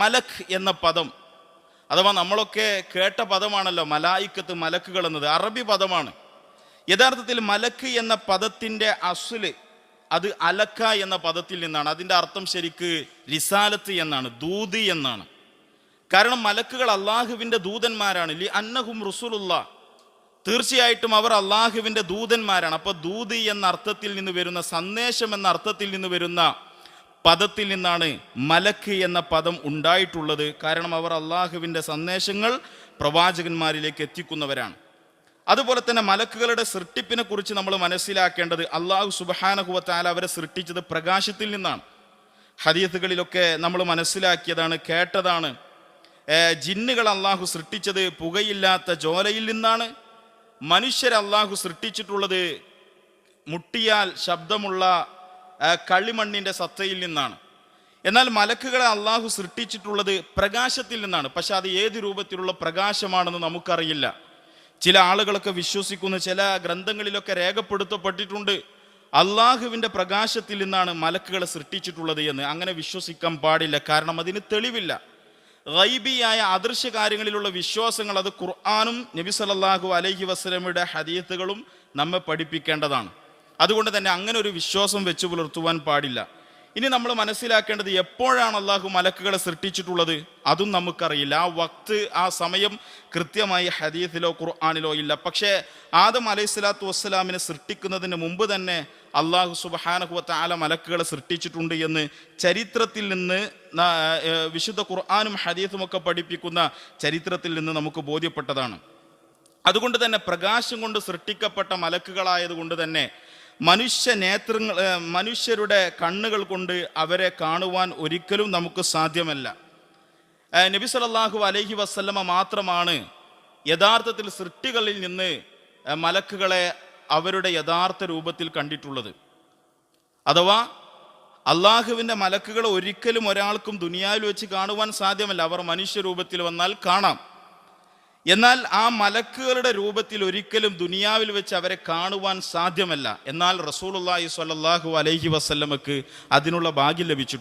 മലക്ക് എന്ന പദം അഥവാ നമ്മളൊക്കെ കേട്ട പദമാണല്ലോ മലായിക്കത്ത്, മലക്കുകൾ എന്നത് അറബി പദമാണ്. യഥാർത്ഥത്തിൽ മലക്ക് എന്ന പദത്തിൻ്റെ അസ്ല് അത് അലക്ക എന്ന പദത്തിൽ നിന്നാണ്. അതിൻ്റെ അർത്ഥം ശരിക്ക് റിസാലത്ത് എന്നാണ്, ദൂത് എന്നാണ്. കാരണം മലക്കുകൾ അള്ളാഹുവിൻ്റെ ദൂതന്മാരാണ്. ലി അന്നഹും റസൂലുള്ളാഹ്, തീർച്ചയായിട്ടും അവർ അള്ളാഹുവിൻ്റെ ദൂതന്മാരാണ്. അപ്പോൾ ദൂത് എന്ന അർത്ഥത്തിൽ നിന്ന് വരുന്ന, സന്ദേശം എന്ന അർത്ഥത്തിൽ നിന്ന് വരുന്ന പദത്തിൽ നിന്നാണ് മലക്ക് എന്ന പദം ഉണ്ടായിട്ടുള്ളത്. കാരണം അവർ അള്ളാഹുവിൻ്റെ സന്ദേശങ്ങൾ പ്രവാചകന്മാരിലേക്ക് എത്തിക്കുന്നവരാണ്. അതുപോലെ തന്നെ മലക്കുകളുടെ സൃഷ്ടിപ്പിനെ കുറിച്ച് നമ്മൾ മനസ്സിലാക്കേണ്ടത്, അള്ളാഹു സുബ്ഹാനഹു വ തആല അവരെ സൃഷ്ടിച്ചത് പ്രകാശത്തിൽ നിന്നാണ്. ഹദീസുകളിലൊക്കെ നമ്മൾ മനസ്സിലാക്കിയതാണ്, കേട്ടതാണ്. ജിന്നുകൾ അള്ളാഹു സൃഷ്ടിച്ചത് പുകയില്ലാത്ത ജ്വാലയിൽ നിന്നാണ്. മനുഷ്യരെ അള്ളാഹു സൃഷ്ടിച്ചിട്ടുള്ളത് മുട്ടിയാൽ ശബ്ദമുള്ള കളിമണ്ണിൻ്റെ സത്തയിൽ നിന്നാണ്. എന്നാൽ മലക്കുകളെ അള്ളാഹു സൃഷ്ടിച്ചിട്ടുള്ളത് പ്രകാശത്തിൽ നിന്നാണ്. പക്ഷെ അത് ഏത് രൂപത്തിലുള്ള പ്രകാശമാണെന്ന് നമുക്കറിയില്ല. ചില ആളുകളൊക്കെ വിശ്വസിക്കുന്ന, ചില ഗ്രന്ഥങ്ങളിലൊക്കെ രേഖപ്പെടുത്തപ്പെട്ടിട്ടുണ്ട്, അള്ളാഹുവിൻ്റെ പ്രകാശത്തിൽ നിന്നാണ് മലക്കുകളെ സൃഷ്ടിച്ചിട്ടുള്ളത് എന്ന്. അങ്ങനെ വിശ്വസിക്കാൻ പാടില്ല, കാരണം അതിന് തെളിവില്ല. ഗൈബിയായ അദൃശ്യ കാര്യങ്ങളിലുള്ള വിശ്വാസങ്ങൾ അത് ഖുർആനും നബി സല്ലല്ലാഹു അലൈഹി വസല്ലമയുടെ ഹദീസുകളും നമ്മെ പഠിപ്പിക്കേണ്ടതാണ്. അതുകൊണ്ട് തന്നെ അങ്ങനെ ഒരു വിശ്വാസം വെച്ച് പുലർത്തുവാൻ പാടില്ല. ഇനി നമ്മൾ മനസ്സിലാക്കേണ്ടത്, എപ്പോഴാണ് അള്ളാഹു മലക്കുകളെ സൃഷ്ടിച്ചിട്ടുള്ളത് അതും നമുക്കറിയില്ല. ആ വക്ത്, ആ സമയം കൃത്യമായി ഹദീസിലോ ഖുർആനിലോ ഇല്ല. പക്ഷേ ആദം അലൈഹിസ്സലാത്തു വസ്സലാമിനെ സൃഷ്ടിക്കുന്നതിന് മുമ്പ് തന്നെ അള്ളാഹു സുബ്ഹാനഹു വ തആല മലക്കുകളെ സൃഷ്ടിച്ചിട്ടുണ്ട് എന്ന് ചരിത്രത്തിൽ നിന്ന്, വിശുദ്ധ ഖുർആനും ഹദീസും ഒക്കെ പഠിപ്പിക്കുന്ന ചരിത്രത്തിൽ നിന്ന് നമുക്ക് ബോധ്യപ്പെട്ടതാണ്. അതുകൊണ്ട് തന്നെ പ്രകാശം കൊണ്ട് സൃഷ്ടിക്കപ്പെട്ട മലക്കുകളായതുകൊണ്ട് തന്നെ മനുഷ്യരുടെ കണ്ണുകൾ കൊണ്ട് അവരെ കാണുവാൻ ഒരിക്കലും നമുക്ക് സാധ്യമല്ല. നബി സല്ലല്ലാഹു അലൈഹി വസല്ലമ മാത്രമാണ് യഥാർത്ഥത്തിൽ സൃഷ്ടികളിൽ നിന്ന് മലക്കുകളെ അവരുടെ യഥാർത്ഥ രൂപത്തിൽ കണ്ടിട്ടുള്ളത്. അഥവാ അള്ളാഹുവിൻ്റെ മലക്കുകൾ ഒരിക്കലും ഒരാൾക്കും ദുനിയാവിൽ വെച്ച് കാണുവാൻ സാധ്യമല്ല. അവർ മനുഷ്യരൂപത്തിൽ വന്നാൽ കാണാം. എന്നാൽ ആ മലക്കുകളുടെ രൂപത്തിൽ ഒരിക്കലും ദുനിയാവിൽ വെച്ച് അവരെ കാണുവാൻ സാധ്യമല്ല. എന്നാൽ റസൂലുള്ളാഹി സ്വല്ലല്ലാഹു അലൈഹി വസല്ലമക്ക് അതിനുള്ള ഭാഗ്യം ലഭിച്ചിട്ടുണ്ട്.